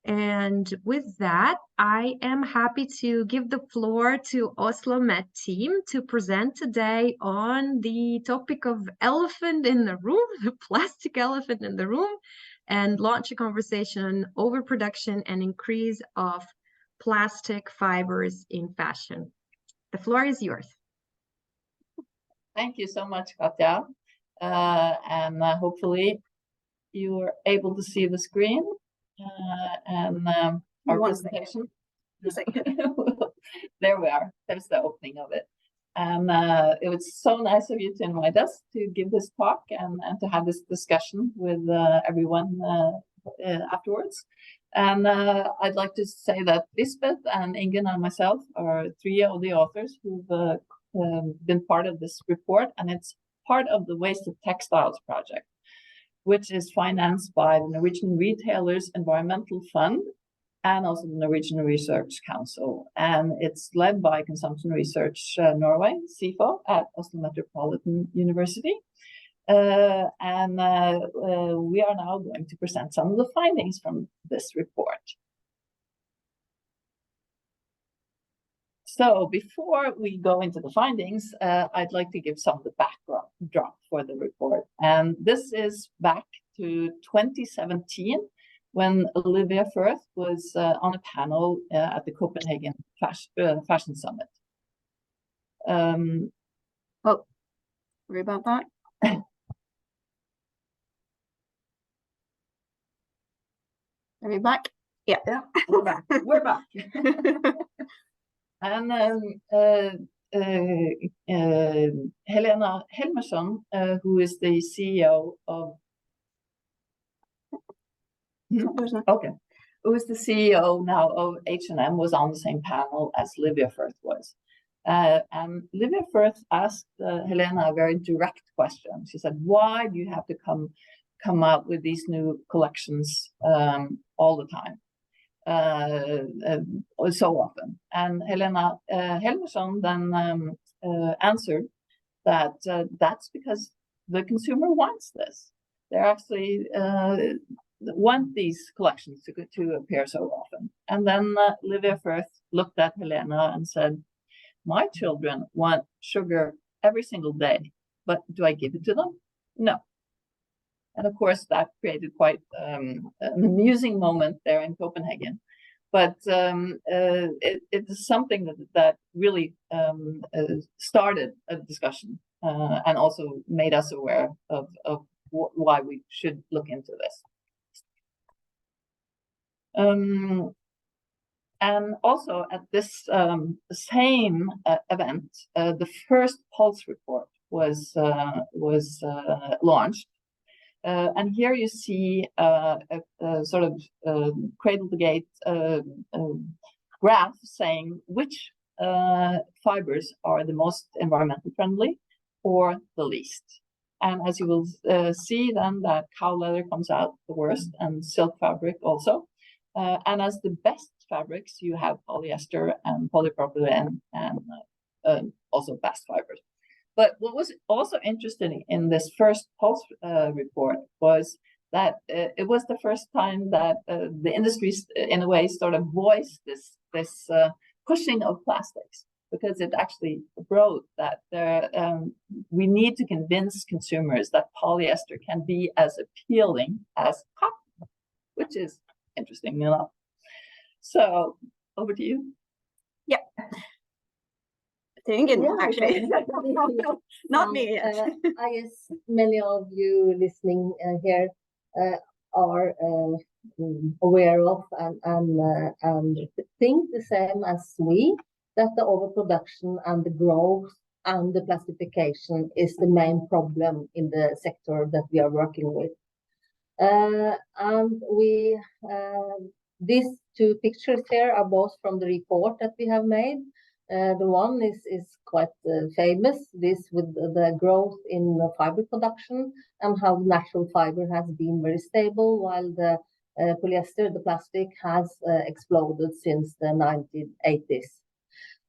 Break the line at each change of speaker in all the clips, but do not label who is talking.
And with that, I am happy to give the floor to OsloMet team to present today on the topic of elephant in the room, the plastic elephant in the room, and launch a conversation on overproduction and increase of plastic fibers in fashion. The floor is yours.
Thank you so much, Katja. Hopefully you are able to see the screen and our presentation. There we are. There's the opening of it. And it was so nice of you to invite us to give this talk and to have this discussion with everyone afterwards. And I'd like to say that Lisbeth and Ingun and myself are three of the authors who've been part of this report, and it's part of the Wasted Textiles project, which is financed by the Norwegian Retailers Environmental Fund and also the Norwegian Research Council. And it's led by Consumption Research Norway, SIFO, at Oslo Metropolitan University. We are now going to present some of the findings from this report. So before we go into the findings, I'd like to give some of the backdrop for the report. And this is back to 2017, when Olivia Firth was on a panel at the Copenhagen Fashion Summit.
Oh, sorry about that. Are we back? Yeah.
We're back. We're back. And Helena Helmersson, who is the CEO of who is the CEO now of H&M, was on the same panel as Livia Firth was. And Livia Firth asked Helena a very direct question. She said, "Why do you have to come out with these new collections all the time? So often?" And Helena Helmersson then answered that that's because the consumer wants this. They actually want these collections to appear so often. And then Livia Firth looked at Helena and said, "My children want sugar every single day, but do I give it to them? No." And of course, that created quite an amusing moment there in Copenhagen. But it is something that really started a discussion and also made us aware of why we should look into this. And also at this same event, the first Pulse report was launched. And here you see a sort of cradle-to-gate graph saying which fibers are the most environmentally friendly or the least. And as you will see then, that cow leather comes out the worst, and silk fabric also. And as the best fabrics, you have polyester and polypropylene and also bast fibers. But what was also interesting in this first Pulse report was that it was the first time that the industry, in a way, sort of voiced this pushing of plastics, because it actually wrote that we need to convince consumers that polyester can be as appealing as cotton, which is interesting enough. So over to you.
Yeah. Ingun, actually. Not me.
I guess many of you listening here are aware of and think the same as we, that the overproduction and the growth and the plastification is the main problem in the sector that we are working with. And we these two pictures here are both from the report that we have made. The one is quite famous, this with the growth in the fiber production and how natural fiber has been very stable, while the polyester, the plastic, has exploded since the 1980s.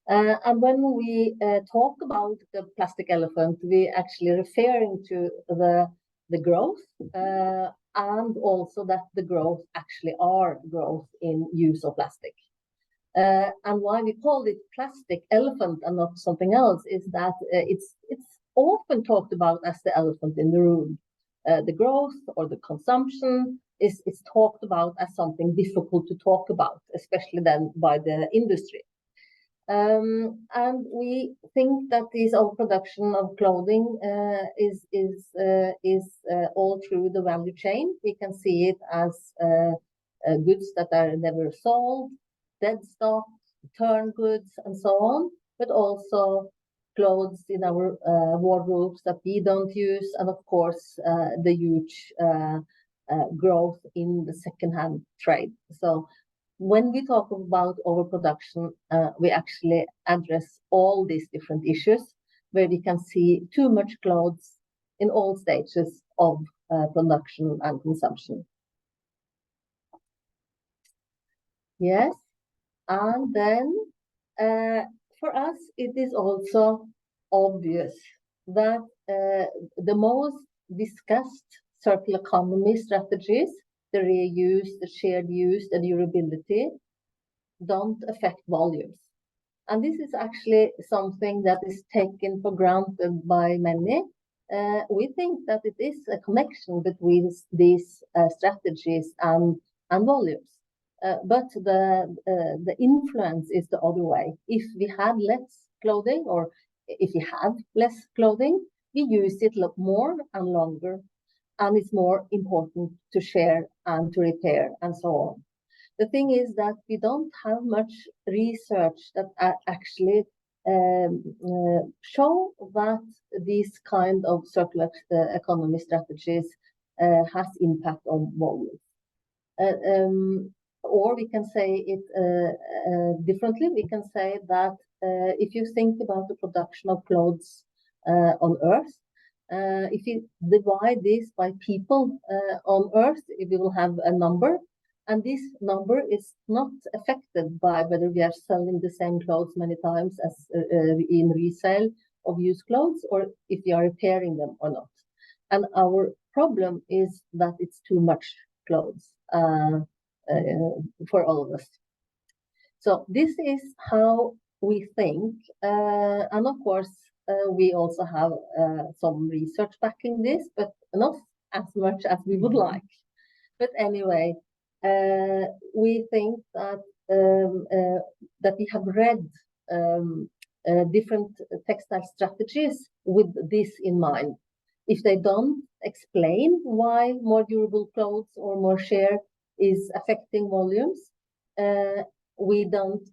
And when we talk about the plastic elephant, we actually referring to the growth and also that the growth actually are growth in use of plastic. And why we call it plastic elephant and not something else is that it's often talked about as the elephant in the room. The growth or the consumption is talked about as something difficult to talk about, especially then by the industry. And we think that this overproduction of clothing is all through the value chain. We can see it as goods that are never sold, dead stock, return goods, and so on, but also clothes in our wardrobes that we don't use, and of course the huge growth in the second-hand trade. So when we talk about overproduction, we actually address all these different issues where we can see too much clothes in all stages of production and consumption. Yes, and then for us, it is also obvious that the most discussed circular economy strategies, the reuse, the shared use, the durability, don't affect volumes. And this is actually something that is taken for granted by many. We think that it is a connection between these strategies and volumes. But the influence is the other way. If we had less clothing, or if we have less clothing, we use it more and longer, and it's more important to share and to repair and so on. The thing is that we don't have much research that actually show that these kind of circular economy strategies has impact on volume. Or we can say it differently. We can say that if you think about the production of clothes on Earth, if you divide this by people on Earth, we will have a number, and this number is not affected by whether we are selling the same clothes many times as in resale of used clothes, or if we are repairing them or not. And our problem is that it's too much clothes for all of us. So this is how we think, and of course we also have some research backing this, but not as much as we would like. But anyway, we think that that we have read different textile strategies with this in mind. If they don't explain why more durable clothes or more share is affecting volumes, we don't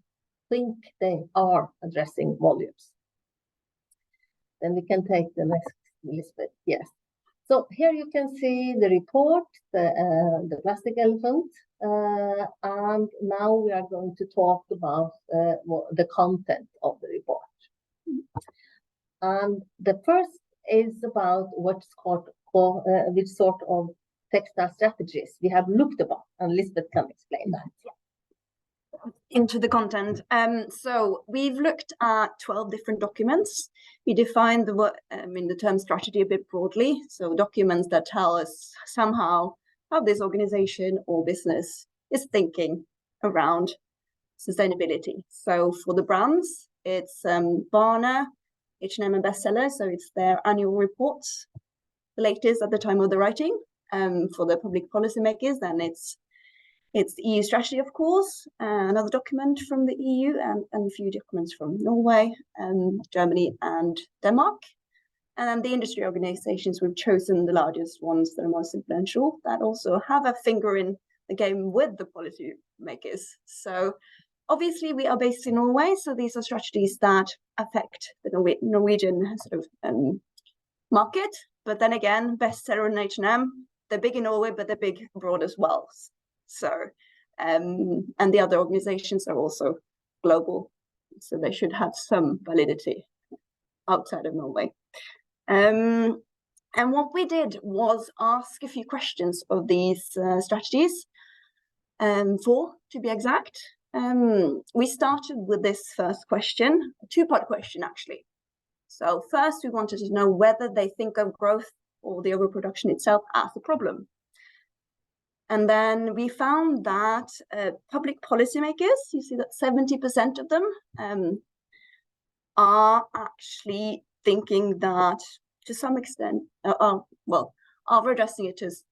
think they are addressing volumes. Then we can take the next, Lisbeth. Yes. So here you can see the report, the plastic elephant, and now we are going to talk about the content of the report. And the first is about which sort of textile strategies we have looked about, and Lisbeth can explain that.
Yeah. Into the content. So we've looked at 12 different documents. We defined the term strategy a bit broadly. So documents that tell us somehow how this organization or business is thinking around sustainability. So for the brands, it's Barner, H&M and Bestseller. So it's their annual reports, the latest at the time of the writing. For the public policymakers, then it's the EU strategy, of course, another document from the EU, and a few documents from Norway, Germany, and Denmark. And then the industry organizations, we've chosen the largest ones that are most influential, that also have a finger in the game with the policy makers. So obviously we are based in Norway, so these are strategies that affect the Norwegian sort of market. But then again, Bestseller and H&M, they're big in Norway, but they're big abroad as well. So, and the other organizations are also global, so they should have some validity outside of Norway. And what we did was ask a few questions of these strategies, 4 to be exact. We started with this first question, a 2-part question actually. So first we wanted to know whether they think of growth or the overproduction itself as a problem. And then we found that public policymakers, you see that 70% of them are actually thinking that, to some extent, are addressing it as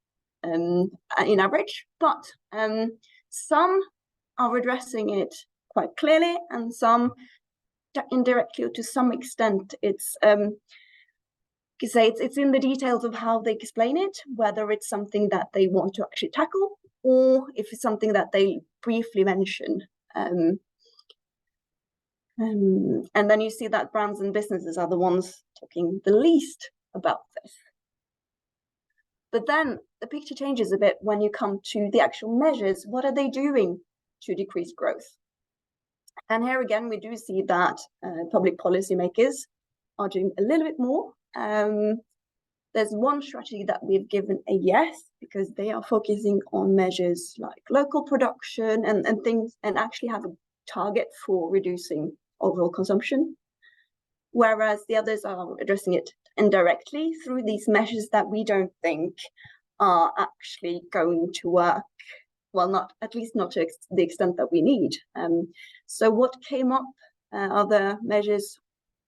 in average, but some are addressing it quite clearly, and some indirectly, or to some extent, it's it's in the details of how they explain it, whether it's something that they want to actually tackle, or if it's something that they briefly mention. And then you see that brands and businesses are the ones talking the least about this. But then the picture changes a bit when you come to the actual measures. What are they doing to decrease growth? And here again, we do see that public policymakers are doing a little bit more. There's one strategy that we've given a yes, because they are focusing on measures like local production and things, and actually have a target for reducing overall consumption. Whereas the others are addressing it indirectly through these measures that we don't think are actually going to work. Well, not at least not to the extent that we need. So what came up are the measures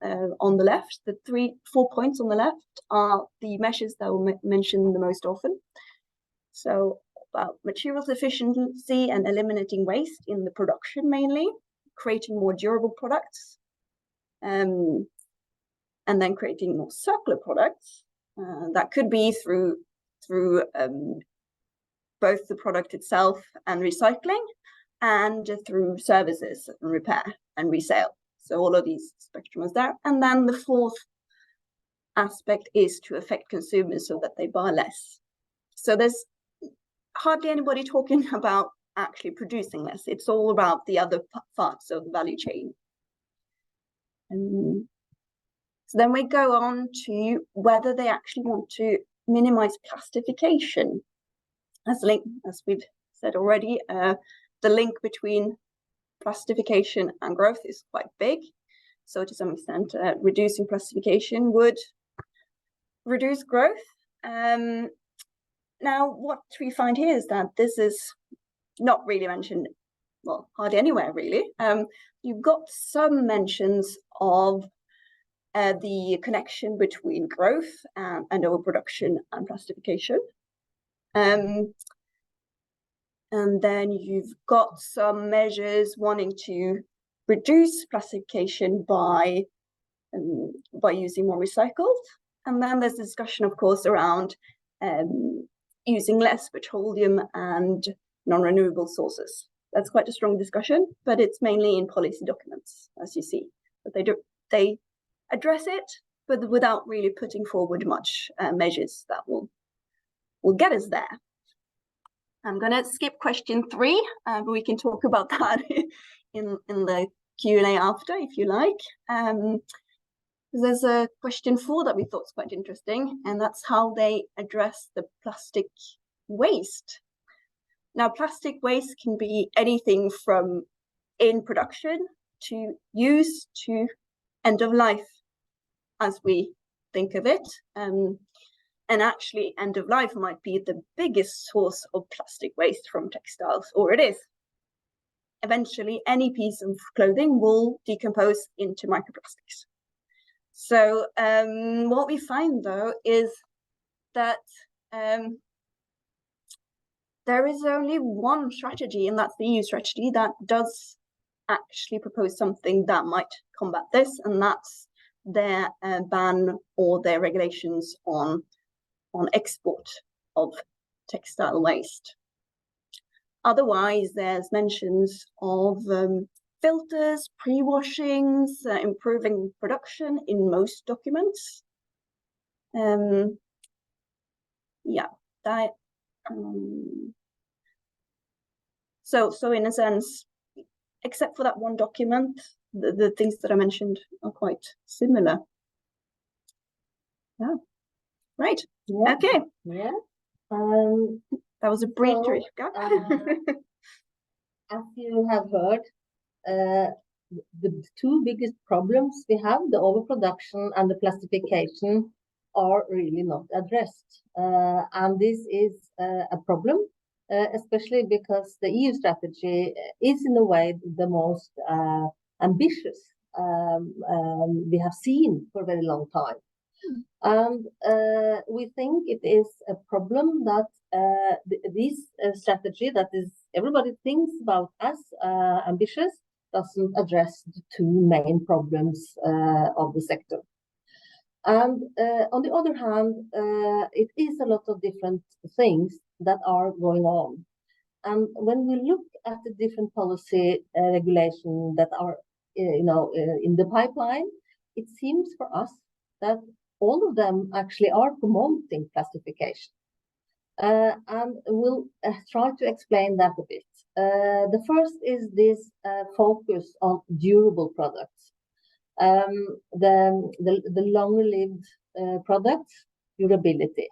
on the left. The 4 points on the left are the measures that were mentioned the most often. So about materials efficiency and eliminating waste in the production mainly, creating more durable products, and then creating more circular products. That could be through both the product itself and recycling, and through services and repair and resale. So all of these spectrum is there. And then the fourth aspect is to affect consumers so that they buy less. So there's hardly anybody talking about actually producing less. It's all about the other parts of the value chain. So then we go on to whether they actually want to minimize plastification. As we've said already, the link between plastification and growth is quite big. So to some extent, reducing plastification would reduce growth. Now, what we find here is that this is not really mentioned, well, hardly anywhere really. You've got some mentions of the connection between growth and overproduction and plastification. And then you've got some measures wanting to reduce plastification by using more recycled. And then there's discussion, of course, around using less petroleum and non-renewable sources. That's quite a strong discussion, but it's mainly in policy documents, as you see. But they address it, but without really putting forward much measures that will get us there. I'm going to skip question 3, but we can talk about that in the Q&A after, if you like. There's a question 4 that we thought was quite interesting, and that's how they address the plastic waste. Now, plastic waste can be anything from in production to use to end of life, as we think of it. And actually, end of life might be the biggest source of plastic waste from textiles, or it is. Eventually, any piece of clothing will decompose into microplastics. So what we find, though, is that there is only one strategy, and that's the EU strategy, that does actually propose something that might combat this, and that's their ban or their regulations on export of textile waste. Otherwise, there's mentions of filters, pre-washings, improving production in most documents. So in a sense, except for that one document, the things that I mentioned are quite similar. Yeah. Right. Yeah. Okay.
Yeah.
That was a brief recap.
As you have heard, the 2 biggest problems we have, the overproduction and the plastification, are really not addressed. And this is a problem especially because the EU strategy is in a way the most ambitious we have seen for a very long time. And we think it is a problem that this strategy that is everybody thinks about as ambitious doesn't address the two main problems of the sector. And on the other hand, it is a lot of different things that are going on. And when we look at the different policy regulation that are in the pipeline, it seems for us that all of them actually are promoting plastification. And we'll try to explain that a bit. The first is this focus on durable products. The longer-lived products, durability.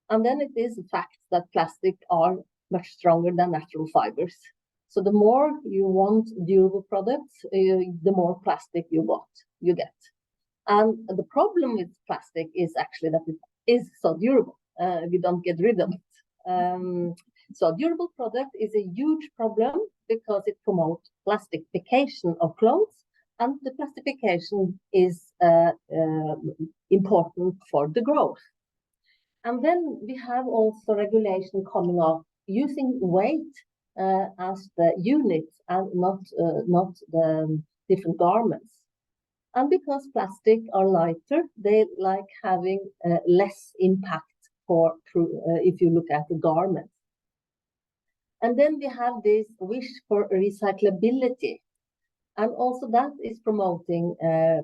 And then it is a fact that plastic are much stronger than natural fibers. So the more you want durable products, the more plastic you get. And the problem with plastic is actually that it is so durable. We don't get rid of it. So durable product is a huge problem because it promotes plastification of clothes, and the plastification is important for the growth. And then we have also regulation coming up using weight as the unit and not the different garments. And because plastic are lighter, they like having less impact if you look at the garments. And then we have this wish for recyclability. And also that is promoting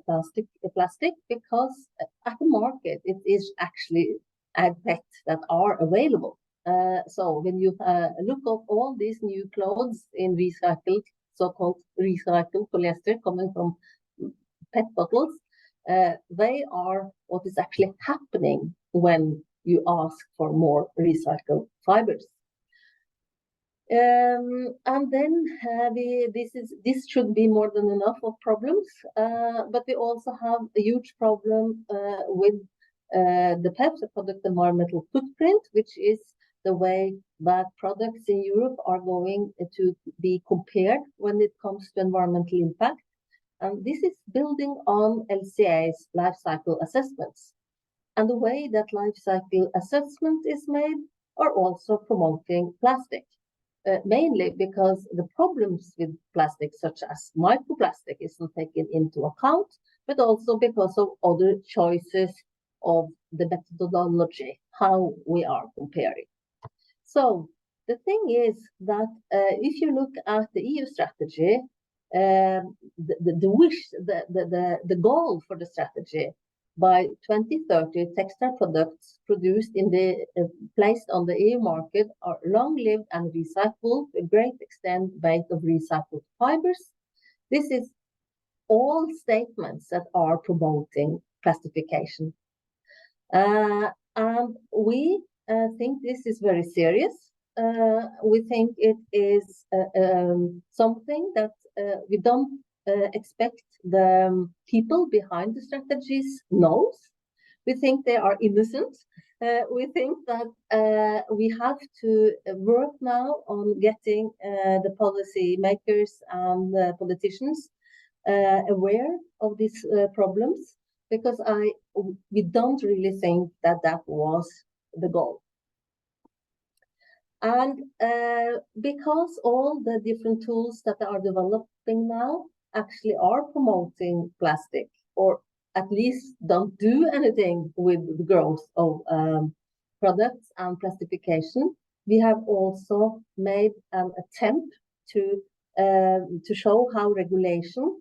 plastic because at the market, it is actually pets that are available. So when you look at all these new clothes in so-called recycled polyester coming from PET bottles, they are what is actually happening when you ask for more recycled fibers. And then this should be more than enough of problems, but we also have a huge problem with the PEFs, the product environmental footprint, which is the way that products in Europe are going to be compared when it comes to environmental impact. And this is building on LCA's life cycle assessments. And the way that life cycle assessment is made are also promoting plastic, mainly because the problems with plastic, such as microplastic, isn't taken into account, but also because of other choices of the methodology, how we are comparing. So the thing is that if you look at the EU strategy, the goal for the strategy by 2030, textile products produced placed on the EU market are long-lived and recyclable to a great extent made of recycled fibers. This is all statements that are promoting plastification. And we think this is very serious. We think it is something that we don't expect the people behind the strategies knows. We think they are innocent. We think that we have to work now on getting the policy makers and the politicians aware of these problems, because we don't really think that was the goal. And because all the different tools that are developing now actually are promoting plastic, or at least don't do anything with the growth of products and plastification, we have also made an attempt to show how regulation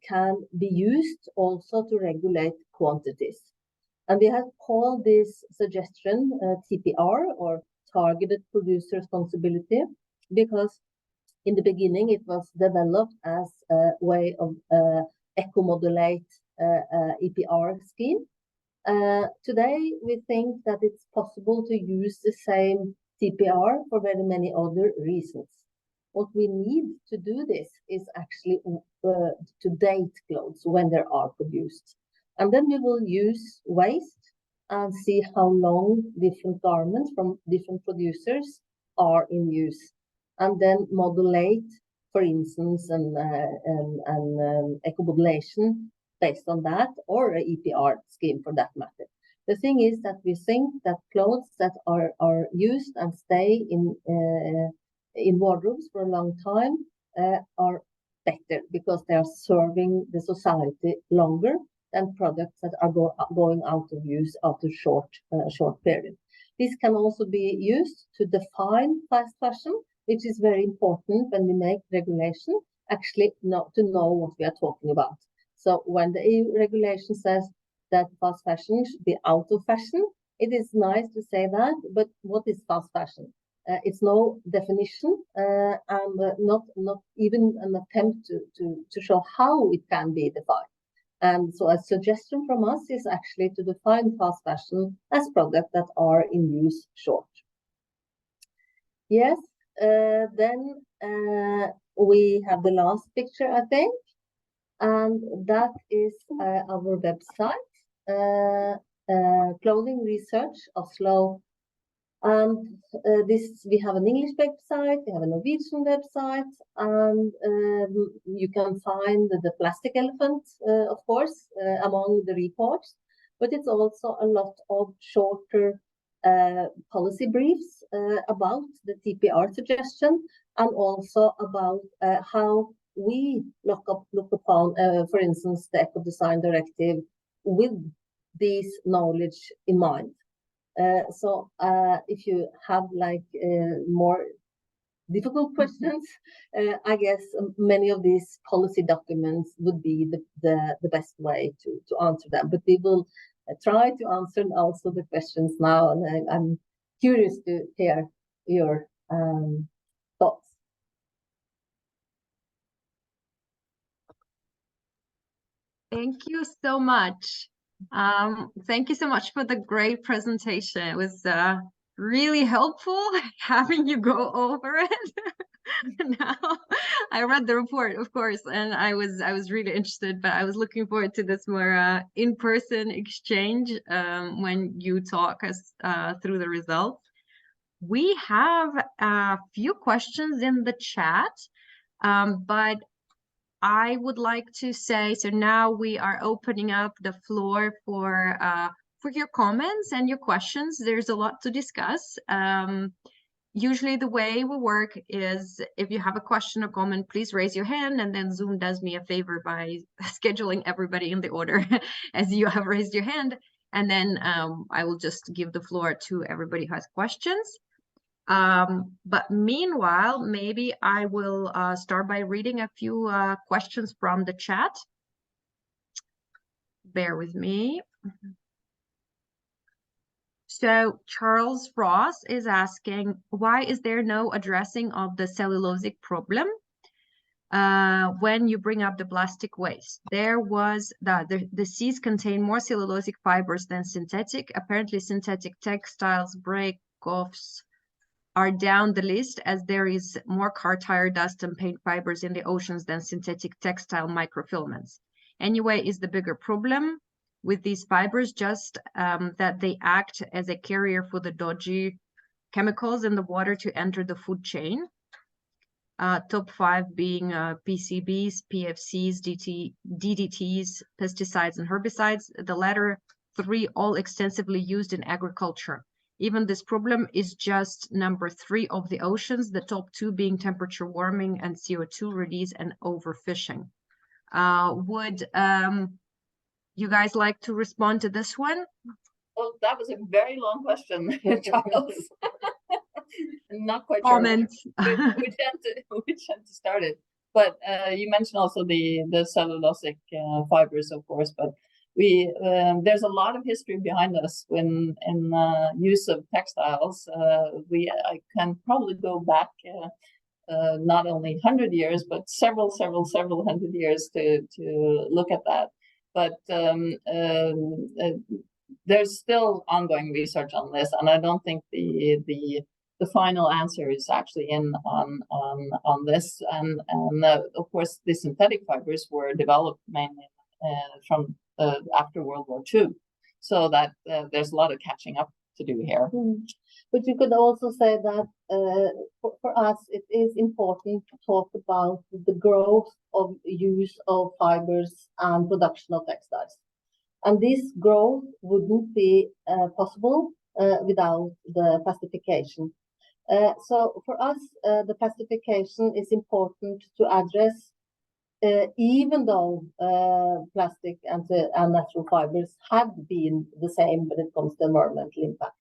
can be used also to regulate quantities. And we have called this suggestion TPR, or Targeted Producer Responsibility, because in the beginning it was developed as a way of eco-modulate EPR scheme. Today we think that it's possible to use the same TPR for very many other reasons. What we need to do this is actually to date clothes when they are produced. And then we will use waste and see how long different garments from different producers are in use, and then modulate, for instance, an eco-modulation based on that, or an EPR scheme for that matter. The thing is that we think that clothes that are used and stay in wardrobes for a long time are better because they are serving the society longer than products that are going out of use after short period. This can also be used to define fast fashion, which is very important when we make regulation, actually to know what we are talking about. So when the EU regulation says that fast fashion should be out of fashion, it is nice to say that, but what is fast fashion? It's no definition and not even an attempt to show how it can be defined. And so a suggestion from us is actually to define fast fashion as products that are in use short. Yes, then we have the last picture, I think, and that is our website, Clothing Research Oslo. And we have an English website, we have a Norwegian website, and you can find the plastic elephant, of course, among the reports. But it's also a lot of shorter policy briefs about the TPR suggestion, and also about how we look upon, for instance, the Eco Design Directive with this knowledge in mind. So if you have like more difficult questions, I guess many of these policy documents would be the best way to answer them. But we will try to answer also the questions now, and I'm curious to hear your thoughts.
Thank you so much. Thank you so much for the great presentation. It was really helpful having you go over it. Now I read the report, of course, and I was really interested, but I was looking forward to this more in-person exchange when you talk us through the results. We have a few questions in the chat, but I would like to say, so now we are opening up the floor for your comments and your questions. There's a lot to discuss. Usually the way we work is if you have a question or comment, please raise your hand, and then Zoom does me a favor by scheduling everybody in the order as you have raised your hand. And then I will just give the floor to everybody who has questions. But meanwhile, maybe I will start by reading a few questions from the chat. Bear with me. So Charles Ross is asking, why is there no addressing of the cellulosic problem when you bring up the plastic waste? There was the seas contain more cellulosic fibers than synthetic. Apparently synthetic textiles break-offs are down the list, as there is more car tire dust and paint fibers in the oceans than synthetic textile microfilaments. Anyway, is the bigger problem with these fibers just that they act as a carrier for the dodgy chemicals in the water to enter the food chain? Top 5 being PCBs, PFCs, DDTs, pesticides, and herbicides. The latter 3 all extensively used in agriculture. Even this problem is just number 3 of the oceans, the top 2 being temperature warming and CO2 release and overfishing. Would you guys like to respond to this one?
Well, that was a very long question, Charles. Not quite
Comment.
sure which end to start it. But you mentioned also the cellulosic fibers, of course, but there's a lot of history behind us in use of textiles. I can probably go back not only 100 years, but several hundred years to look at that. But there's still ongoing research on this, and I don't think the final answer is actually on this. And of course, the synthetic fibers were developed mainly from after World War II, so that there's a lot of catching up to do here.
But you could also say that for us, it is important to talk about the growth of use of fibers and production of textiles. And this growth wouldn't be possible without the plastification. So for us, the plastification is important to address, even though plastic and natural fibers have been the same when it comes to environmental impact.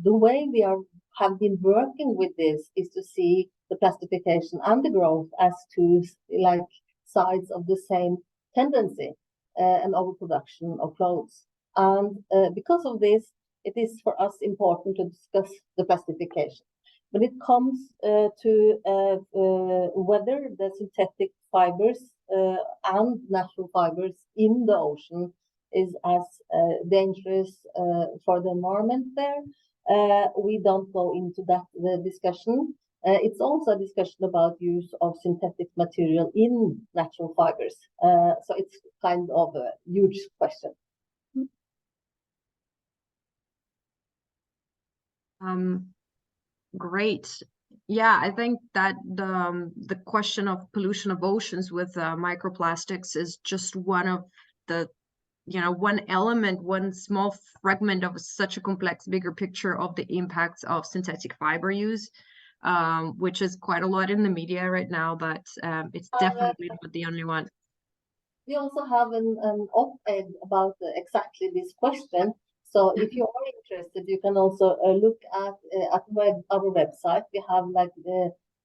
The way we have been working with this is to see the plastification and the growth as two like sides of the same tendency, and overproduction of clothes. And because of this, it is for us important to discuss the plastification. When it comes to whether the synthetic fibers and natural fibers in the ocean is as dangerous for the environment there, we don't go into that discussion. It's also a discussion about use of synthetic material in natural fibers. So it's kind of a huge question.
Great. Yeah, I think that the question of pollution of oceans with microplastics is just one of the, one element, one small fragment of such a complex, bigger picture of the impacts of synthetic fiber use, which is quite a lot in the media right now, but it's definitely not the only one.
We also have an op-ed about exactly this question. So if you are interested, you can also look at our website. We have like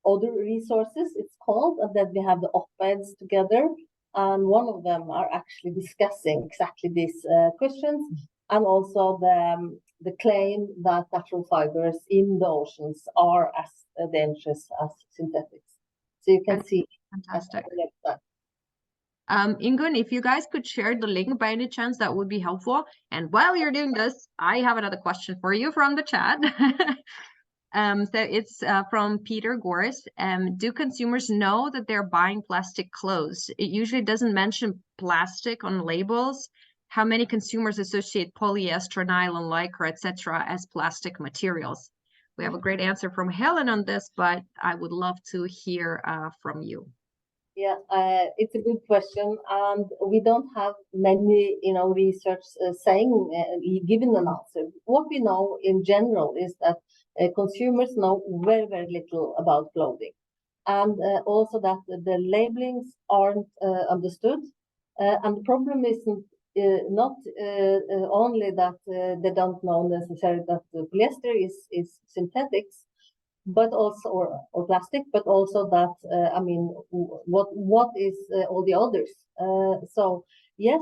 other resources, it's called, and then we have the op-eds together. And one of them are actually discussing exactly these questions, and also the claim that natural fibers in the oceans are as dangerous as synthetics. So you can see.
Fantastic. Ingun, if you guys could share the link by any chance, that would be helpful. And while you're doing this, I have another question for you from the chat. So it's from Peter Goris. Do consumers know that they're buying plastic clothes? It usually doesn't mention plastic on labels. How many consumers associate polyester, nylon, lycra, etc. as plastic materials? We have a great answer from Helen on this, but I would love to hear from you.
Yeah, it's a good question, and we don't have many, research giving an answer. What we know in general is that consumers know very, very little about clothing, and also that the labelings aren't understood. And the problem isn't not only that they don't know necessarily that the polyester is synthetics, but also or plastic, but also that what is all the others. So yes,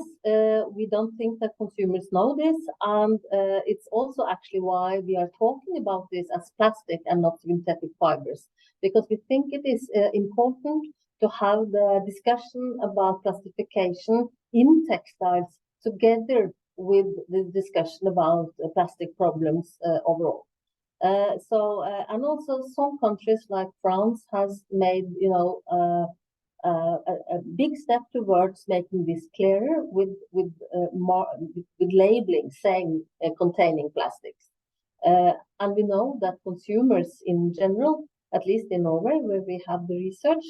we don't think that consumers know this, and it's also actually why we are talking about this as plastic and not synthetic fibers, because we think it is important to have the discussion about plastification in textiles together with the discussion about plastic problems overall. And also some countries like France has made, a big step towards making this clearer with labeling saying containing plastics. And we know that consumers in general, at least in Norway, where we have the research,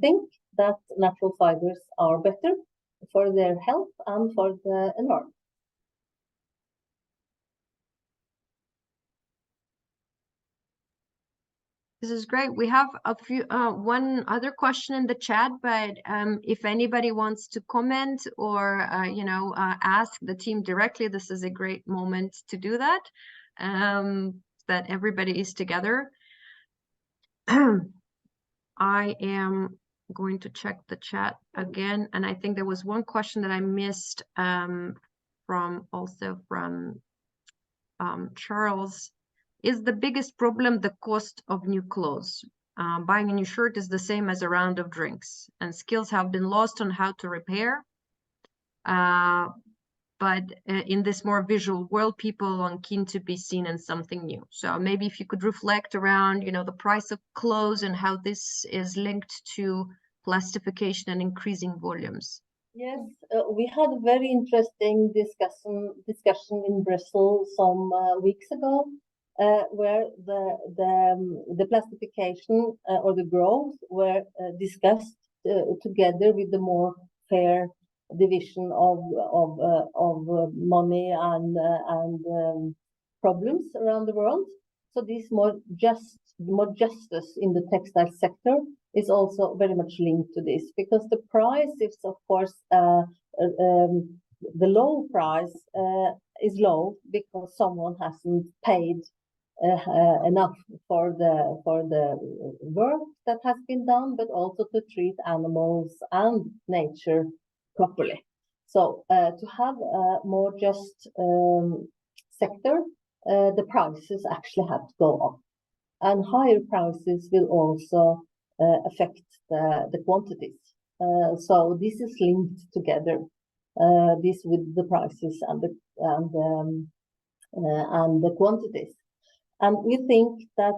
think that natural fibers are better for their health and for the environment.
This is great. We have a few one other question in the chat, but if anybody wants to comment or ask the team directly, this is a great moment to do that. That everybody is together. I am going to check the chat again, and I think there was one question that I missed from Charles. Is the biggest problem the cost of new clothes? Buying a new shirt is the same as a round of drinks, and skills have been lost on how to repair. But in this more visual world, people are keen to be seen in something new. So maybe if you could reflect around, the price of clothes and how this is linked to plastification and increasing volumes.
Yes, we had a very interesting discussion in Brussels some weeks ago, where the plastification or the growth were discussed together with the more fair division of money and problems around the world. So this more justice in the textile sector is also very much linked to this, because the price is, of course, the low price is low because someone hasn't paid enough for the work that has been done, but also to treat animals and nature properly. So to have a more just sector, the prices actually have to go up, and higher prices will also affect the quantities. So this is linked together, this with the prices and the quantities. And we think that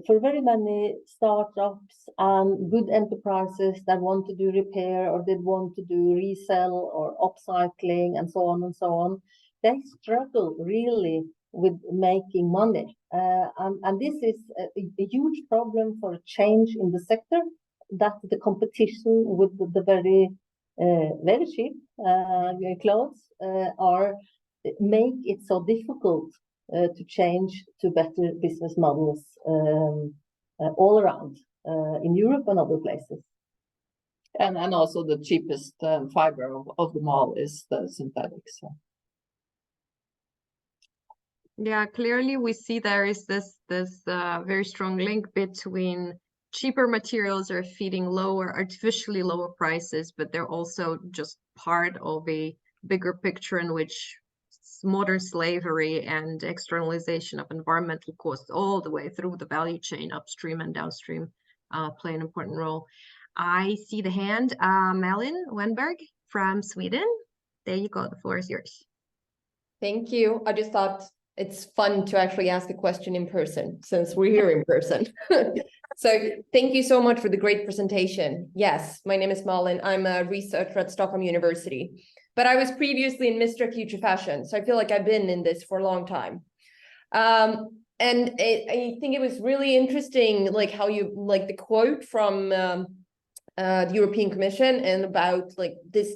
for very many startups and good enterprises that want to do repair, or they want to do resell or upcycling and so on, they struggle really with making money. And this is a huge problem for a change in the sector, that the competition with the very cheap clothes make it so difficult to change to better business models all around in Europe and other places.
And also the cheapest fiber of them all is the synthetic. So.
Yeah, clearly we see there is this very strong link between cheaper materials are feeding artificially lower prices, but they're also just part of a bigger picture in which modern slavery and externalization of environmental costs all the way through the value chain, upstream and downstream, play an important role. I see the hand, Malin Wenberg from Sweden. There you go, the floor is yours.
Thank you. I just thought it's fun to actually ask a question in person, since we're here in person. So thank you so much for the great presentation. Yes, my name is Malin. I'm a researcher at Stockholm University, but I was previously in Mr. Future Fashion, so I feel like I've been in this for a long time. And I think it was really interesting, like how you, like the quote from the European Commission and about like this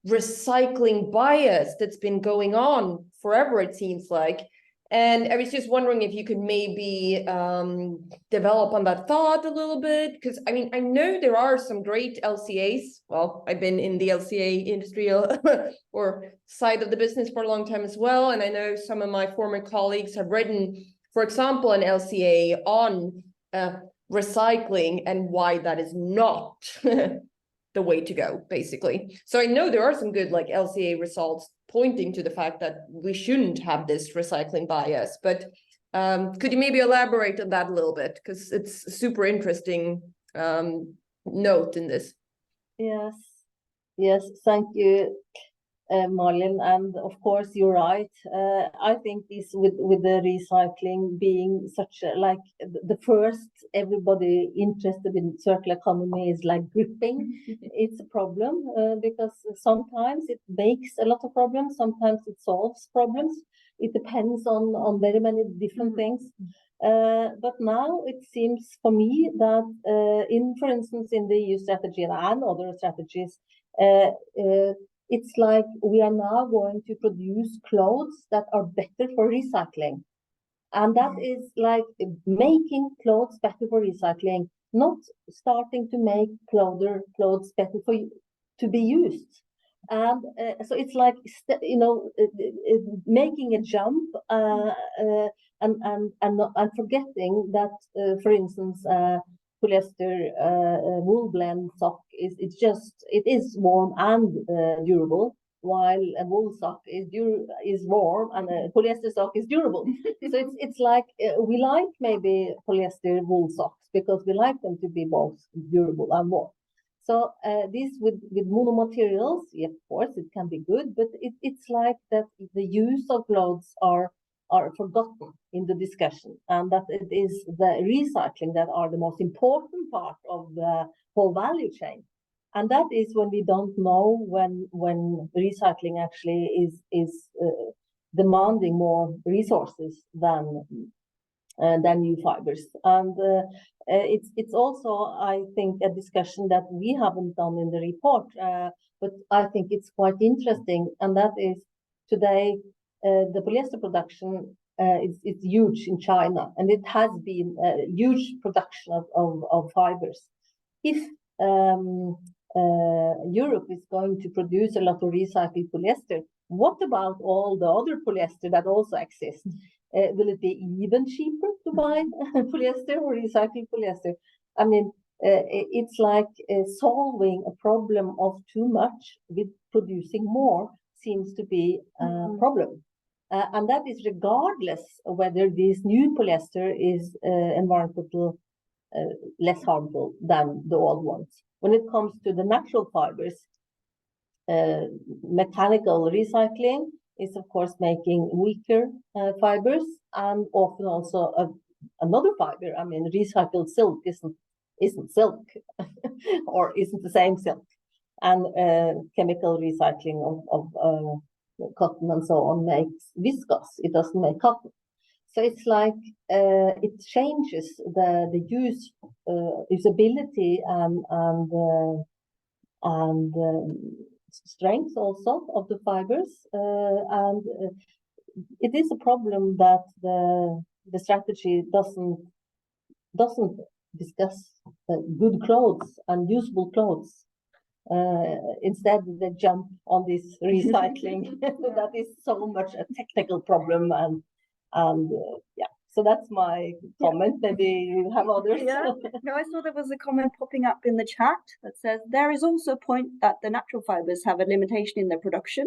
recycling bias that's been going on forever, it seems like. And I was just wondering if you could maybe develop on that thought a little bit, because I mean, I know there are some great LCAs. Well, I've been in the LCA industry or side of the business for a long time as well. And I know some of my former colleagues have written, for example, an LCA on recycling and why that is not the way to go, basically. So I know there are some good like LCA results pointing to the fact that we shouldn't have this recycling bias, but could you maybe elaborate on that a little bit? Because it's a super interesting note in this.
Yes, thank you, Malin, and of course you're right. I think this with the recycling being such a, like the first everybody interested in circular economy is like gripping. It's a problem because sometimes it makes a lot of problems, sometimes it solves problems. It depends on very many different things. But now it seems for me that for instance, in the EU strategy and other strategies, it's like we are now going to produce clothes that are better for recycling. And that is like making clothes better for recycling, not starting to make clothes better to be used. And so it's like, making a jump and forgetting that, for instance, polyester wool blend sock it is warm and durable, while a wool sock is warm and a polyester sock is durable. So it's like we like maybe polyester wool socks because we like them to be both durable and warm. So this with monomaterials, yeah, of course it can be good, but it's like that the use of clothes are forgotten in the discussion, and that it is the recycling that are the most important part of the whole value chain. And that is when we don't know when recycling actually is demanding more resources than new fibers. And it's also, I think, a discussion that we haven't done in the report, but I think it's quite interesting, and that is today the polyester production is huge in China, and it has been a huge production of fibers. If Europe is going to produce a lot of recycled polyester, what about all the other polyester that also exists? Will it be even cheaper to buy polyester or recycled polyester? I mean, it's like solving a problem of too much with producing more seems to be a problem. And that is regardless of whether this new polyester is environmental less harmful than the old ones. When it comes to the natural fibers, mechanical recycling is of course making weaker fibers, and often also another fiber. I mean, recycled silk isn't silk or isn't the same silk, and chemical recycling of cotton and so on makes viscose. It doesn't make cotton. So it's like it changes the usability and strength also of the fibers, and it is a problem that the strategy doesn't discuss good clothes and usable clothes. Instead, they jump on this recycling that is so much a technical problem, and yeah. So that's my comment. Maybe you have others.
Yeah. No, I saw there was a comment popping up in the chat that says there is also a point that the natural fibers have a limitation in their production.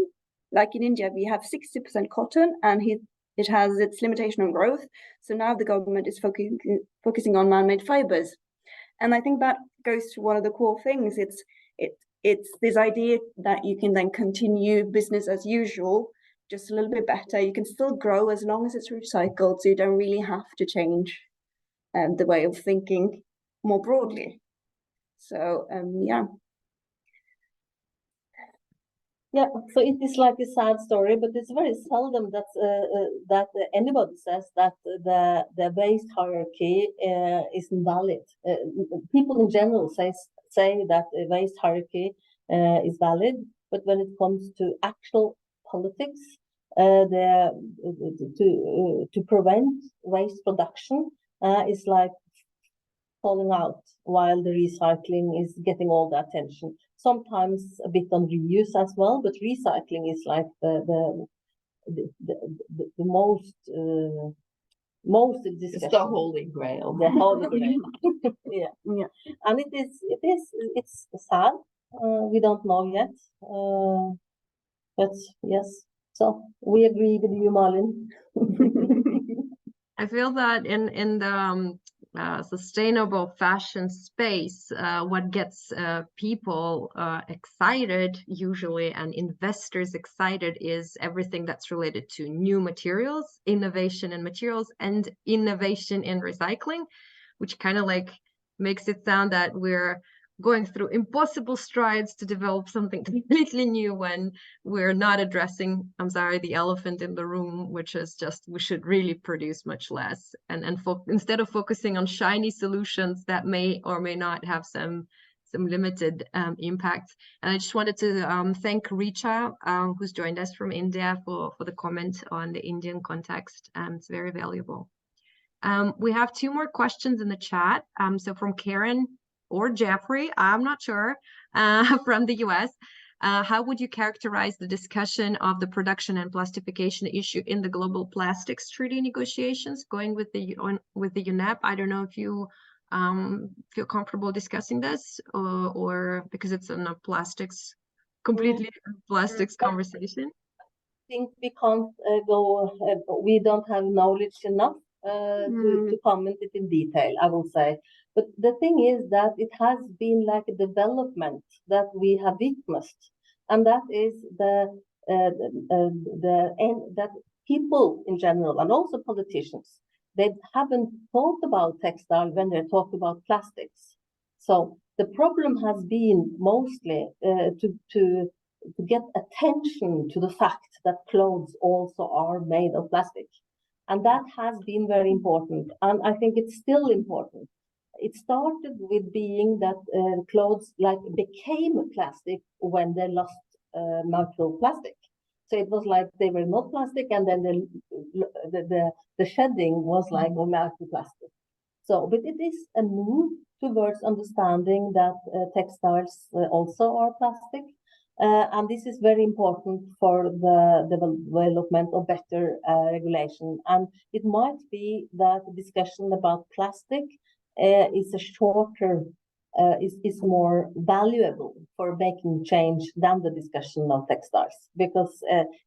Like in India, we have 60% cotton, and it has its limitation on growth. So now the government is focusing on man-made fibers, and I think that goes to one of the core things. It's this idea that you can then continue business as usual, just a little bit better. You can still grow as long as it's recycled, so you don't really have to change the way of thinking more broadly. So yeah.
Yeah, so it is like a sad story, but it's very seldom that anybody says that the waste hierarchy isn't valid. People in general say that the waste hierarchy is valid, but when it comes to actual politics, to prevent waste production is like falling out, while the recycling is getting all the attention. Sometimes a bit on reuse as well, but recycling is like the most discussion.
It's the holy grail.
The holy grail. Yeah. And it's sad. We don't know yet, but yes. So we agree with you, Malin.
I feel that in the sustainable fashion space, what gets people excited usually, and investors excited, is everything that's related to new materials, innovation in materials, and innovation in recycling, which kind of like makes it sound that we're going through impossible strides to develop something completely new when we're not addressing, I'm sorry, the elephant in the room, which is just we should really produce much less, and instead of focusing on shiny solutions that may or may not have some limited impact. And I just wanted to thank Richa, who's joined us from India, for the comment on the Indian context. It's very valuable. We have 2 more questions in the chat. So from Karen or Jeffrey, I'm not sure, from the US. How would you characterize the discussion of the production and plastification issue in the global plastics treaty negotiations going with the UNEP? I don't know if you feel comfortable discussing this, or because it's in a plastics, completely plastics conversation.
I think we can't we don't have knowledge enough to comment it in detail, I will say. But the thing is that it has been like a development that we have witnessed, and that is that people in general, and also politicians, they haven't thought about textile when they talk about plastics. So The problem has been mostly to get attention to the fact that clothes also are made of plastic. And that has been very important. And I think it's still important. It started with being that clothes like became plastic when they lost microplastic. So it was like they were not plastic, and then the shedding was like microplastic. So, but it is a move towards understanding that textiles also are plastic. And this is very important for the development of better regulation. And it might be that the discussion about plastic is a shorter, is more valuable for making change than the discussion of textiles, because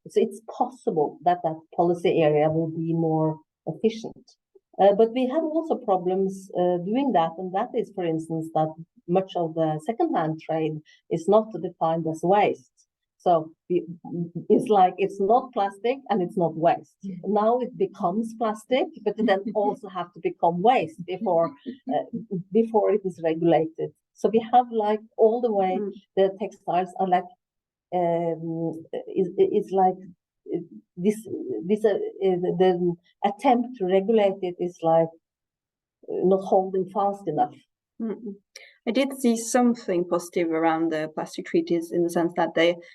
it's possible that that policy area will be more efficient. But we have also problems doing that, and that is, for instance, that much of the second-hand trade is not defined as waste. So it's like it's not plastic and it's not waste. Now it becomes plastic, but it then also have to become waste before it is regulated. So we have like all the way the textiles are like it's like the attempt to regulate it is like not holding fast enough.
I did see something positive around the plastic treaties in the sense that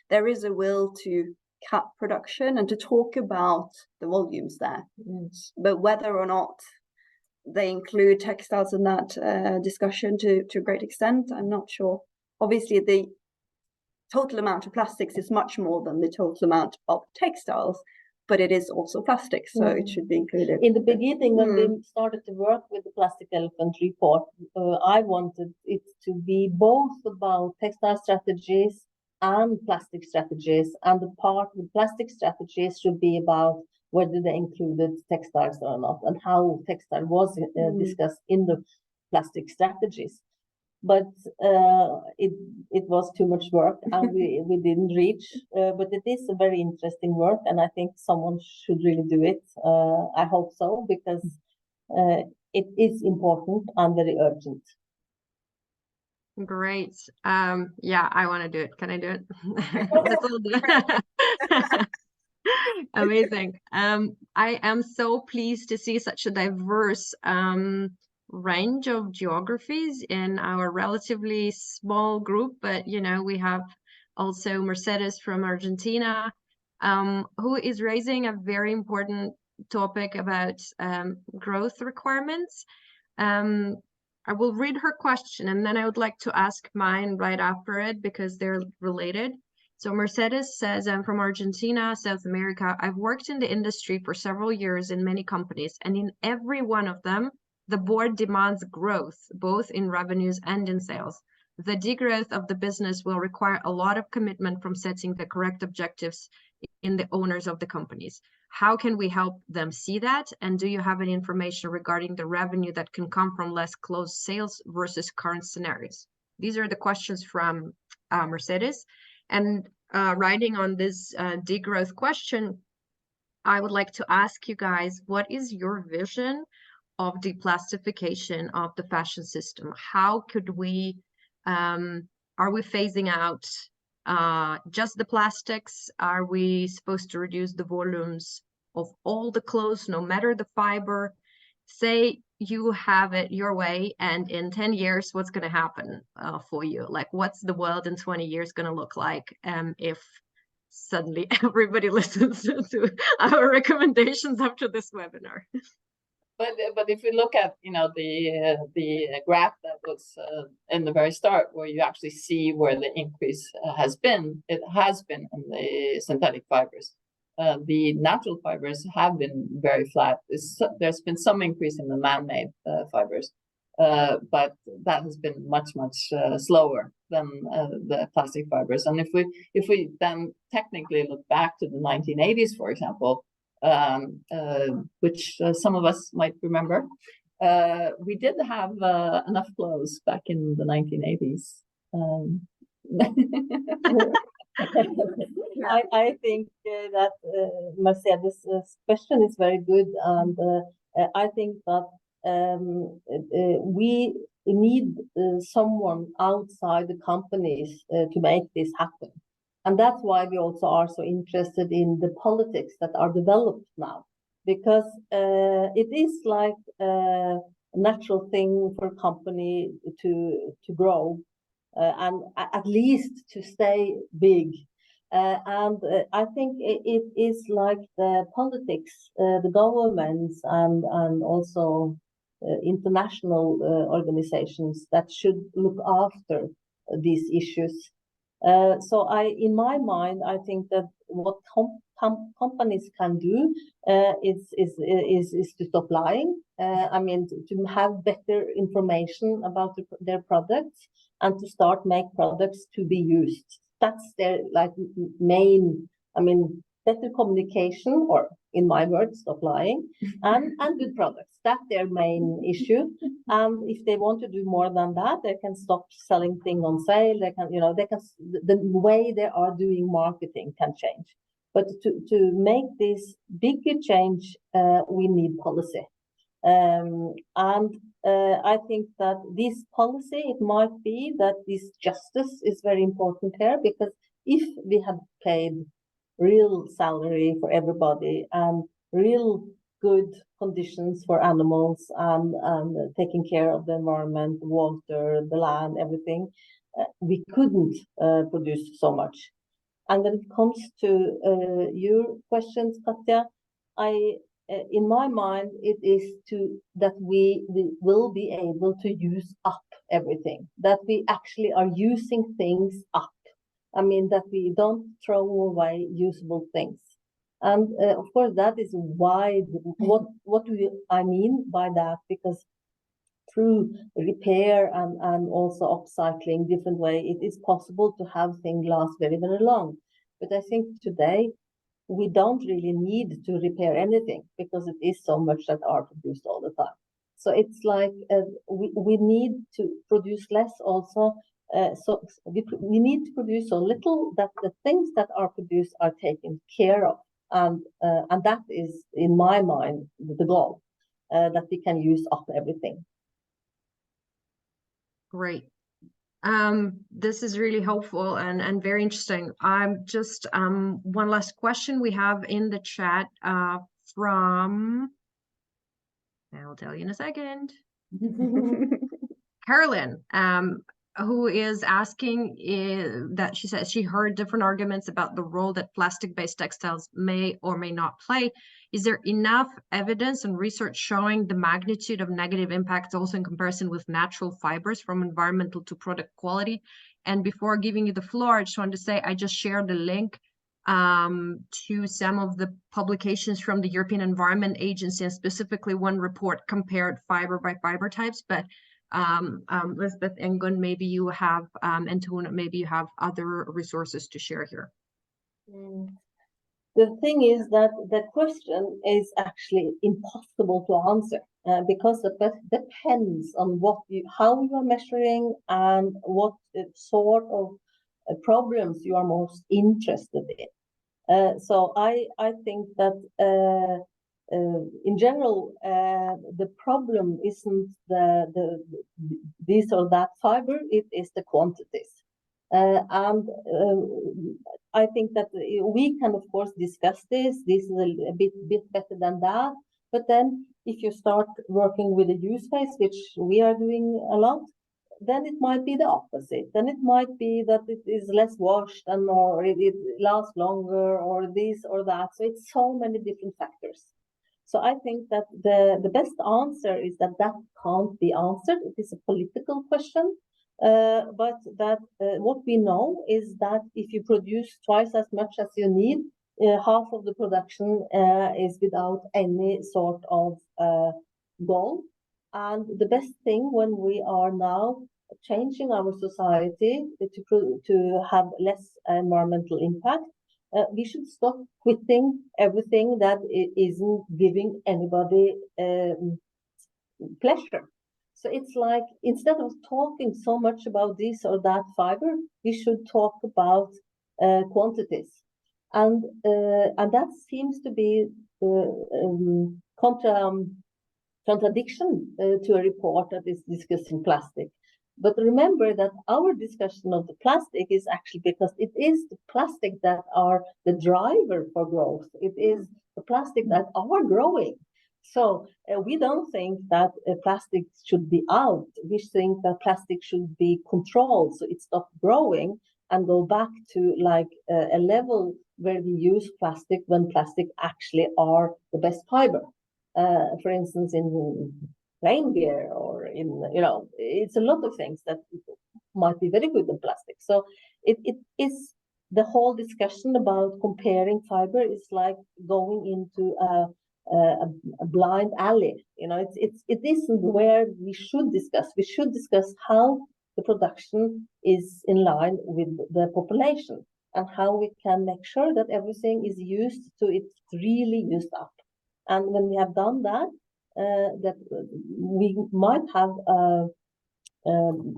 there is a will to cap production and to talk about the volumes there. But whether or not they include textiles in that discussion to a great extent, I'm not sure. Obviously, the total amount of plastics is much more than the total amount of textiles, but it is also plastic, so it should be included.
In the beginning, when we started to work with the Plastic Elephant report, I wanted it to be both about textile strategies and plastic strategies, and the part with plastic strategies should be about whether they included textiles or not, and how textile was discussed in the plastic strategies. But it was too much work, and we didn't reach. But it is a very interesting work, and I think someone should really do it. I hope so, because it is important and very urgent.
Great. Yeah, I want to do it. Can I do it? Let's all do it. Amazing. I am so pleased to see such a diverse range of geographies in our relatively small group, but you know, we have also Mercedes from Argentina, who is raising a very important topic about growth requirements. I will read her question, and then I would like to ask mine right after it because they're related. So Mercedes says, I'm from Argentina, South America. I've worked in the industry for several years in many companies, and in every one of them, the board demands growth, both in revenues and in sales. The degrowth of the business will require a lot of commitment from setting the correct objectives in the owners of the companies. How can we help them see that? And do you have any information regarding the revenue that can come from less closed sales versus current scenarios? These are the questions from Mercedes. And writing on this degrowth question, I would like to ask you guys, what is your vision of deplastification of the fashion system? How could we, are we phasing out just the plastics? Are we supposed to reduce the volumes of all the clothes, no matter the fiber? Say you have it your way, and in 10 years, what's going to happen for you? Like, what's the world in 20 years going to look like if suddenly everybody listens to our recommendations after this webinar?
But if we look at the graph that was in the very start, where you actually see where the increase has been, it has been in the synthetic fibers. The natural fibers have been very flat. There's been some increase in the man-made fibers, but that has been much slower than the plastic fibers. And if we then technically look back to the 1980s, for example, which some of us might remember, we did have enough clothes back in the 1980s.
I think that Mercedes' question is very good, and I think that we need someone outside the companies to make this happen. And that's why we also are so interested in the politics that are developed now, because it is like a natural thing for a company to grow and at least to stay big. I think it is like the politics, the governments, and also international organizations that should look after these issues. So in my mind, I think that what companies can do is to stop lying. I mean, to have better information about their products and to start make products to be used. That's their like main. I mean, better communication, or in my words, stop lying, and good products. That's their main issue. And if they want to do more than that, they can stop selling things on sale. They can, the way they are doing marketing can change. But to make this bigger change, we need policy. I think that this policy, it might be that this justice is very important here, because if we had paid real salary for everybody and real good conditions for animals and taking care of the environment, water, the land, everything, we couldn't produce so much. And when it comes to your questions, Katja, in my mind, it is that we will be able to use up everything, that we actually are using things up. I mean, that we don't throw away usable things. And of course, that is why, what do I mean by that? Because through repair and also upcycling different way, it is possible to have things last very, very long. But I think today, we don't really need to repair anything, because it is so much that are produced all the time. So it's like we need to produce less also. So we need to produce so little that the things that are produced are taken care of. And that is, in my mind, the goal, that we can use up everything.
Great. This is really helpful and very interesting. I'm just one last question we have in the chat from, I'll tell you in a second. Carolyn, who is asking that she says she heard different arguments about the role that plastic-based textiles may or may not play. Is there enough evidence and research showing the magnitude of negative impacts also in comparison with natural fibers, from environmental to product quality? And before giving you the floor, I just wanted to say I just shared the link to some of the publications from the European Environment Agency, and specifically one report compared fiber by fiber types. But Lisbeth, Ingun, maybe you have, and Tone, maybe you have other resources to share here.
The thing is that the question is actually impossible to answer, because it depends on how you are measuring and what sort of problems you are most interested in. So I think that in general, the problem isn't this or that fiber, it is the quantities. I think that we can, of course, discuss this. This is a bit better than that. But then if you start working with the use phase, which we are doing a lot, then it might be the opposite. Then it might be that it is less washed, or it lasts longer, or this or that. So it's so many different factors. So I think that the best answer is that can't be answered. It is a political question. But that what we know is that if you produce twice as much as you need, half of the production is without any sort of goal. And the best thing when we are now changing our society to have less environmental impact, we should stop quitting everything that isn't giving anybody pleasure. So it's like, instead of talking so much about this or that fiber, we should talk about quantities. And that seems to be contradiction to a report that is discussing plastic. But remember that our discussion of the plastic is actually because it is the plastic that are the driver for growth. It is the plastic that are growing. So we don't think that plastic should be out. We think that plastic should be controlled so it stops growing and go back to like a level where we use plastic when plastic actually are the best fiber. For instance, in rain gear or in, it's a lot of things that might be very good in plastic. So it is the whole discussion about comparing fiber is like going into a blind alley. It isn't where we should discuss. We should discuss how the production is in line with the population and how we can make sure that everything is used to it's really used up. And when we have done that, that we might have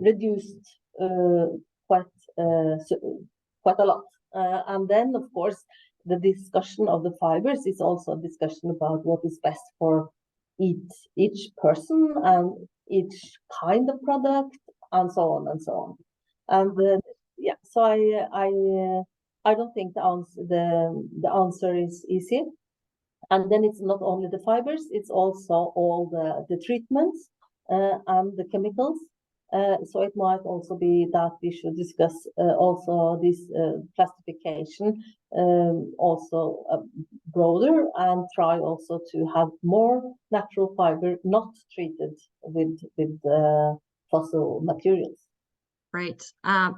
reduced quite a lot. And then, of course, the discussion of the fibers is also a discussion about what is best for each person and each kind of product, and so on and so on. And yeah, so I don't think the answer is easy. And then it's not only the fibers, it's also all the treatments and the chemicals. So it might also be that we should discuss also this plastification also broader, and try also to have more natural fiber not treated with fossil materials.
Right.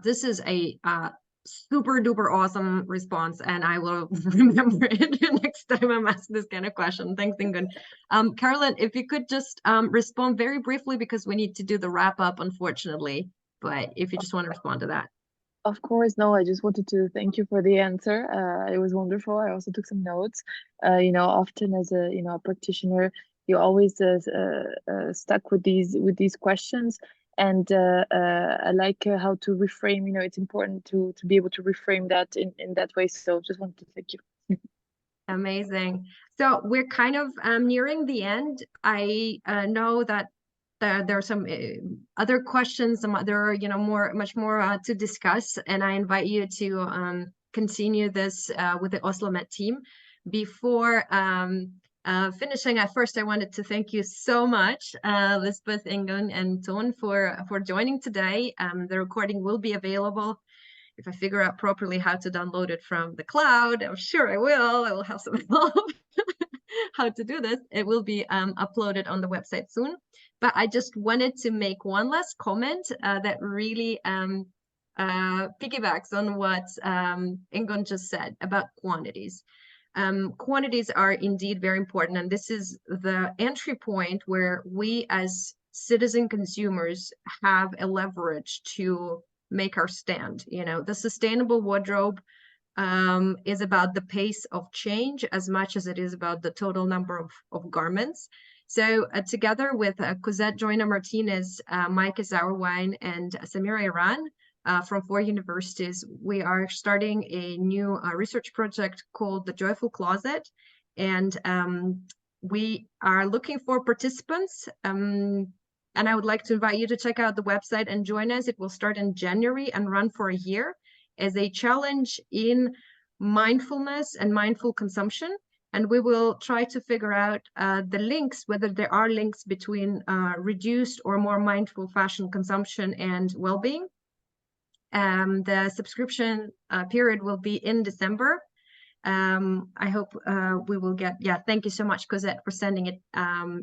This is a super duper awesome response, and I will remember it next time I'm asked this kind of question. Thanks, Ingun. Carolyn, if you could just respond very briefly, because we need to do the wrap up, unfortunately, but if you just want to respond to that.
Of course, no, I just wanted to thank you for the answer. It was wonderful. I also took some notes. Often as a practitioner, you always stuck with these questions. And I like how to reframe, it's important to be able to reframe that in that way. So just wanted to thank you.
Amazing. So we're kind of nearing the end. I know that there are some other questions, there are much more to discuss, and I invite you to continue this with the OsloMet team. Before finishing, at first I wanted to thank you so much, Lisbeth, Ingun, and Ton, for joining today. The recording will be available if I figure out properly how to download it from the cloud. I'm sure I will have some help how to do this. It will be uploaded on the website soon. But I just wanted to make one last comment that really piggybacks on what Ingun just said about quantities. Quantities are indeed very important, and this is the entry point where we as citizen consumers have a leverage to make our stand. The sustainable wardrobe is about the pace of change as much as it is about the total number of garments. So together with Cosette Joyner Martinez, Mike Zauerwein, and Samira Iran from 4 universities, we are starting a new research project called the Joyful Closet. And we are looking for participants. And I would like to invite you to check out the website and join us. It will start in January and run for a year as a challenge in mindfulness and mindful consumption. And we will try to figure out the links, whether there are links between reduced or more mindful fashion consumption and well-being. The subscription period will be in December. I hope we will get, thank you so much, Cosette, for sending it.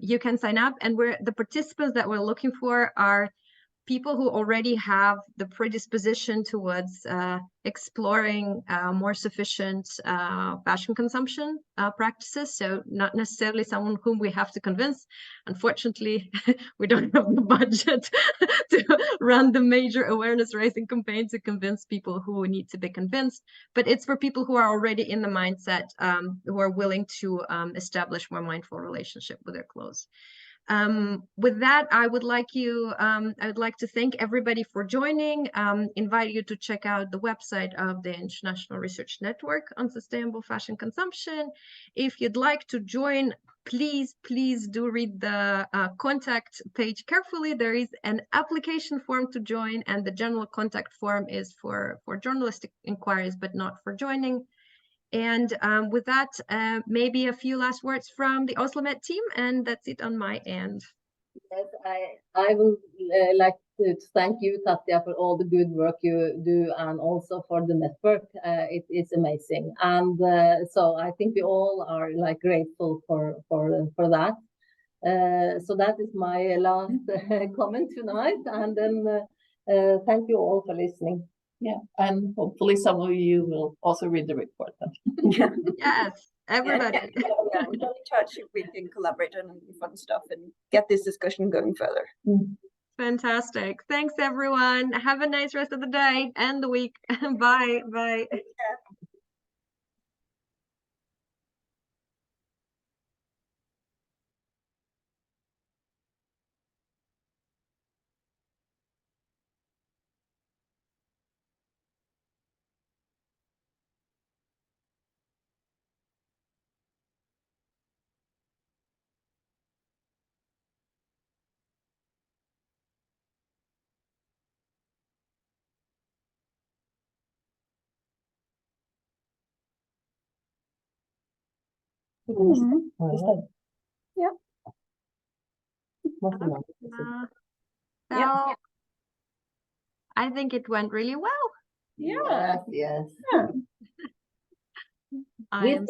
You can sign up, and the participants that we're looking for are people who already have the predisposition towards exploring more sufficient fashion consumption practices. So not necessarily someone whom we have to convince. Unfortunately, we don't have the budget to run the major awareness raising campaign to convince people who need to be convinced. But it's for people who are already in the mindset, who are willing to establish more mindful relationship with their clothes. With that, I would like to thank everybody for joining, invite you to check out the website of the International Research Network on Sustainable Fashion Consumption. If you'd like to join, please do read the contact page carefully. There is an application form to join, and the general contact form is for journalistic inquiries, but not for joining. And with that, maybe a few last words from the OsloMet team, and that's it on my end.
Yes, I would like to thank you, Tatja, for all the good work you do, and also for the network. It's amazing, and so I think we all are like grateful for that. So that is my last comment tonight, and then thank you all for listening.
Yeah, and hopefully some of you will also read the report then.
Yes, everybody.
Yeah, we're in touch if we can collaborate on fun stuff and get this discussion going further.
Fantastic. Thanks, everyone. Have a nice rest of the day and the week. Bye. Bye.
Yeah.
Well, I think it went really well.
Yeah.
Yes.
I am